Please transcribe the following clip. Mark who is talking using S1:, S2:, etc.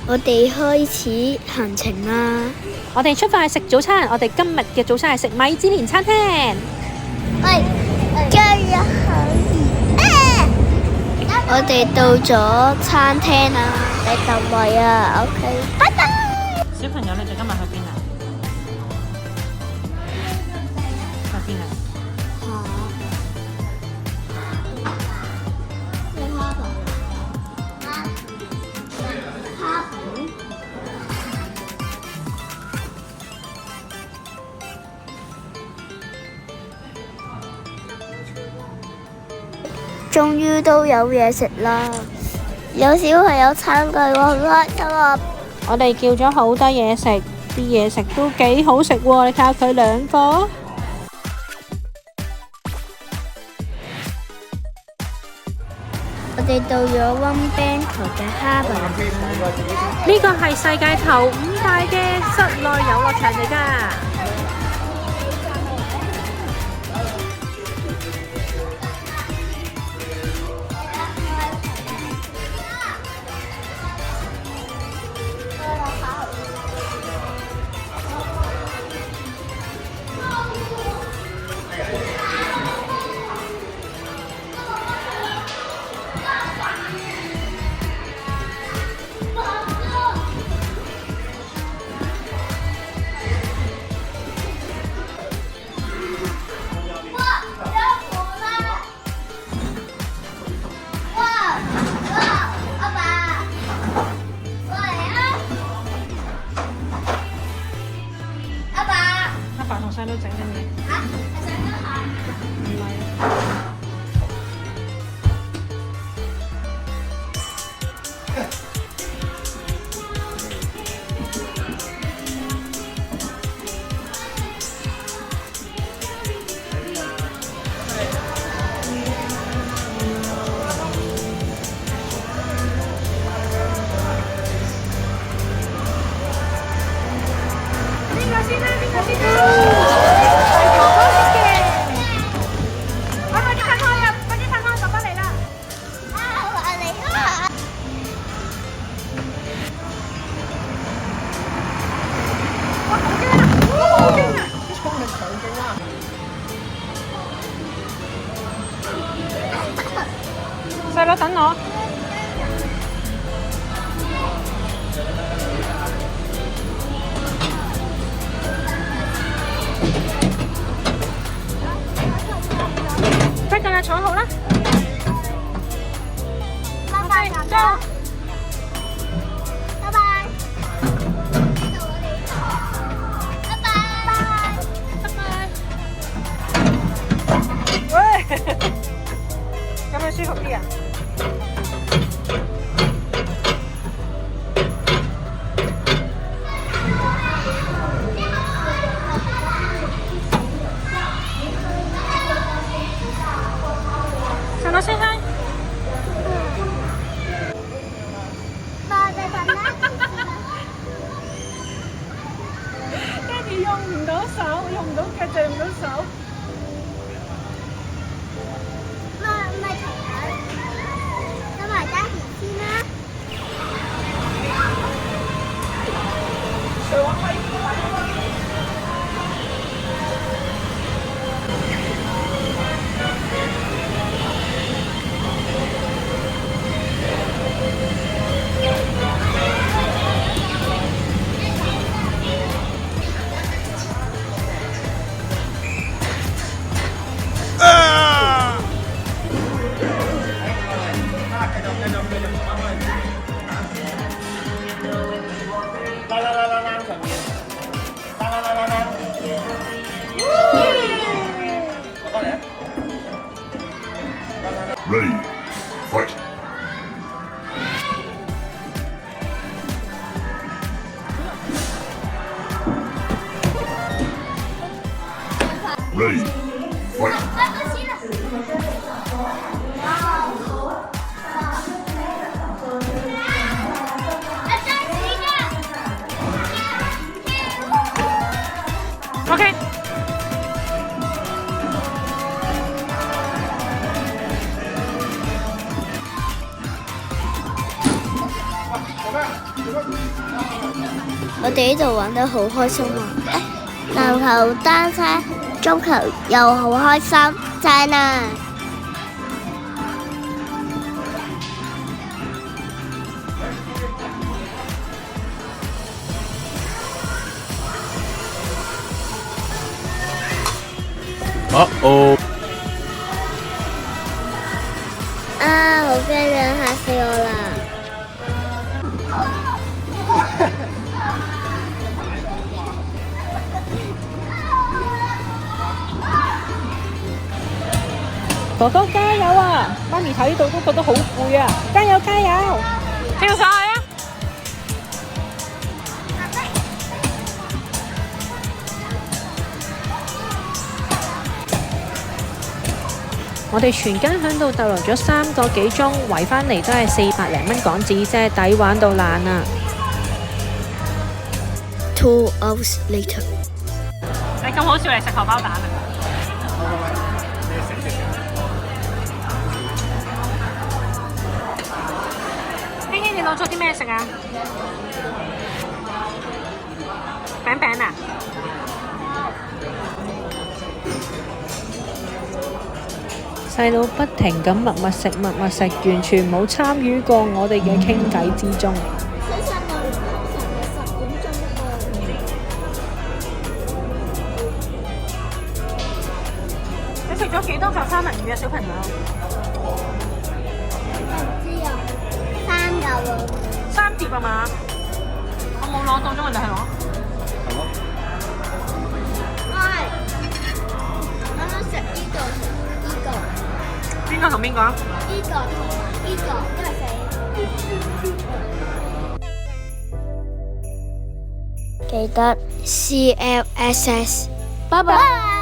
S1: 我哋開始行程啦！
S2: 我哋出發去食早餐，我哋今日嘅早餐係食米芝蓮餐廳。
S1: 喂，加油！我哋到咗餐廳啦，你等位啊 ，OK， 拜拜。
S2: 小朋友，你哋今日去邊啊？去邊啊？
S1: 終於都有嘢食啦！有小朋友餐具喎，好開心啊！
S2: 我哋叫咗好多嘢食，啲嘢食都幾好食喎，你睇下佢兩個。
S1: 我哋到咗 One Bangkok 嘅 Harbour 啦。
S2: 呢個係世界頭5大嘅室內遊樂場嚟㗎。同細佬整緊嘢。嚇！你想乜啊？唔係。呢個先啦，呢個先啦。細佬等我。得㗎啦，坐好啦。拜拜，走。拜拜。拜拜。拜拜。喂，有冇舒服啲啊？上到先生。爹哋用唔到手，用唔到腳，就用到手。
S3: Ready, fight. Ready, fight.
S2: OK。
S1: 我哋呢度玩得好開心啊！籃球、單車、足球又好開心，正啊！啊！好驚啊！嚇死我啦！
S2: 哥哥加油啊！媽咪睇到都覺得好攰啊！加油加油！跳上去啊！我哋全家喺度逗留咗3個幾鐘，圍返嚟都係400零蚊港紙啫，抵玩到爛啊！
S1: 2 hours later，
S2: 你咁好笑嚟食荷包蛋啊！希希，你攞咗啲咩食啊？餅餅啊！細佬不停咁默默食，完全冇參與過我哋嘅傾偈之中。你食咗幾多嚿三文魚啊，小朋友
S1: 唔知啊，3嚿啊
S2: ？3碟啊嘛？我冇攞到，咗人哋係攞。
S1: 我想食呢個。
S2: 邊個同邊個？
S1: 呢個同呢個都係死。記得 CLSS，拜拜。